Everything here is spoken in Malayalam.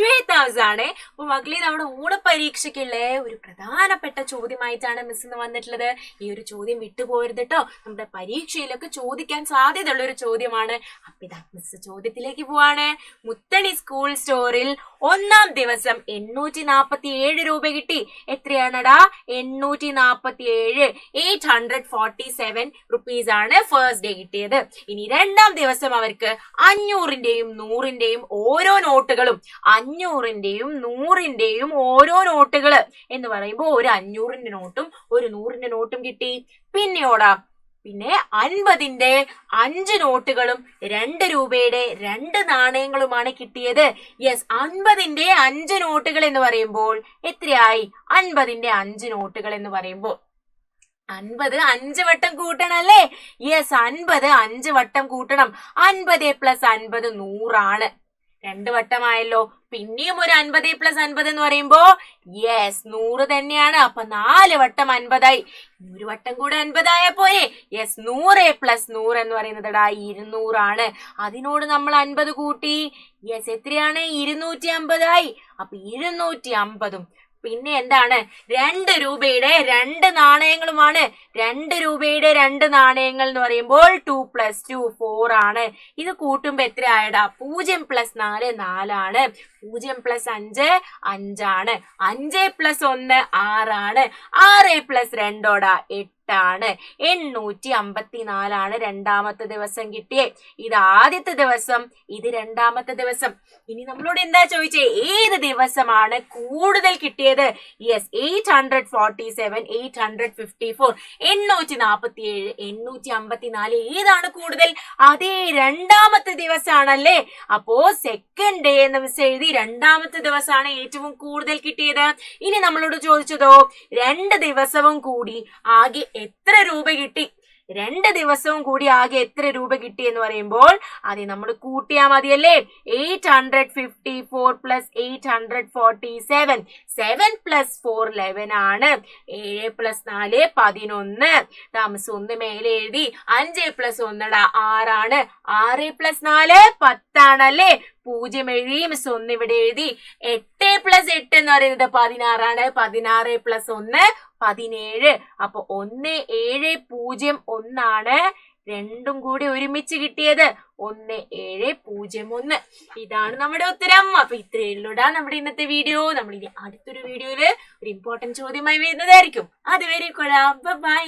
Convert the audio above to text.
ശ്വേതാസ് ആണ്. അപ്പൊ മക്കളെ, നമ്മുടെ ഓണപരീക്ഷയ്ക്കുള്ള ഒരു പ്രധാനപ്പെട്ട ചോദ്യമായിട്ടാണ് മിസ് ഇന്ന് വന്നിട്ടുള്ളത്. ഈ ഒരു ചോദ്യം വിട്ടുപോകരുത് കേട്ടോ. നമ്മുടെ പരീക്ഷയിലൊക്കെ ചോദിക്കാൻ സാധ്യതയുള്ള ഒരു ചോദ്യമാണ്. അപ്പൊ ഇതാ മിസ് ചോദ്യത്തിലേക്ക് പോവാണ്. മുത്തണി സ്കൂൾ സ്റ്റോറിൽ ഒന്നാം ദിവസം 847 രൂപ കിട്ടി. എത്രയാണടാ? 847. 847 റുപ്പീസ് ആണ് ഫസ്റ്റ് ഡേ കിട്ടിയത്. ഇനി രണ്ടാം ദിവസം അവർക്ക് 500ന്റെയും 100ന്റെയും ഓരോ നോട്ടുകളും 500ന്റെയും 100ന്റെയും ഓരോ നോട്ടുകള് എന്ന് പറയുമ്പോൾ ഒരു 500ന്റെ നോട്ടും ഒരു 100ന്റെ നോട്ടും കിട്ടി. പിന്നെ 50ന്റെ 5 നോട്ടുകളും 2 രൂപയുടെ 2 നാണയങ്ങളുമാണ് കിട്ടിയത്. യെസ്, 50ന്റെ 5 നോട്ടുകൾ എന്ന് പറയുമ്പോൾ എത്രയായി? 50ന്റെ 5 നോട്ടുകൾ എന്ന് പറയുമ്പോൾ 50 5 വട്ടം കൂട്ടണം അല്ലേ? യെസ്, 50 5 വട്ടം കൂട്ടണം. 50 + 50 100 2 വട്ടമായല്ലോ. പിന്നെയും ഒരു 50 + 50 എന്ന് പറയുമ്പോ യെസ് 100 തന്നെയാണ്. അപ്പൊ 4 വട്ടം 50 100 വട്ടം കൂടെ 50 ആയ പോരെ? യെസ്, 100 + 100 എന്ന് പറയുന്നത് 200. അതിനോട് നമ്മൾ 50 കൂട്ടി. യെസ്, എത്രയാണ്? 250 അപ്പൊ 250 പിന്നെ എന്താണ്? 2 രൂപയുടെ 2 നാണയങ്ങളുമാണ്. 2 രൂപയുടെ 2 നാണയങ്ങൾ എന്ന് പറയുമ്പോൾ 2 + 2 4 ഇത് കൂട്ടുമ്പോ എത്ര ആയടാ? 0 + 4 4 0 + 5 5 5 + 1 6 6 + 2 8 854 രണ്ടാമത്തെ ദിവസം കിട്ടിയേ. ഇത് ആദ്യത്തെ ദിവസം, ഇത് രണ്ടാമത്തെ ദിവസം. ഇനി നമ്മളോട് എന്താ ചോദിച്ചേ? ഏത് ദിവസമാണ് കൂടുതൽ കിട്ടിയത്? യെസ്, 847 854 847 854 ഏതാണ് കൂടുതൽ? അതേ, രണ്ടാമത്തെ ദിവസമാണല്ലേ. അപ്പോ സെക്കൻഡ് ഡേ എന്ന് മിസ് എഴുതി. രണ്ടാമത്തെ ദിവസമാണ് ഏറ്റവും കൂടുതൽ കിട്ടിയത്. ഇനി നമ്മളോട് ചോദിച്ചതോ 2 ദിവസവും കൂടി ആകെ എത്ര രൂപ കിട്ടി? 2 ദിവസവും കൂടി ആകെ എത്ര രൂപ കിട്ടി എന്ന് പറയുമ്പോൾ അത് നമ്മൾ കൂട്ടിയാ മതിയല്ലേ. 854 + 847 7 + 4 11 7 + 4 11. താമസം 1 മേലെ എഴുതി. 5 + 1 6 6 + 4 10 അല്ലേ. 0 എഴുതി. മിസ് 1 ഇവിടെ എഴുതി. 8 + 8 എന്ന് പറയുന്നത് 16 16 + 1 17. അപ്പൊ 1 7 0 1 രണ്ടും കൂടി ഒരുമിച്ച് കിട്ടിയത് 1 7 0 1. ഇതാണ് നമ്മുടെ ഉത്തരം. അപ്പൊ ഇത്രയുള്ളൂടാ നമ്മുടെ ഇന്നത്തെ വീഡിയോ. നമ്മൾ ഇനി അടുത്തൊരു വീഡിയോയില് ഒരു ഇമ്പോർട്ടന്റ് ചോദ്യമായി വരുന്നതായിരിക്കും. അതുവരെ കൊള്ളാം. ബൈ.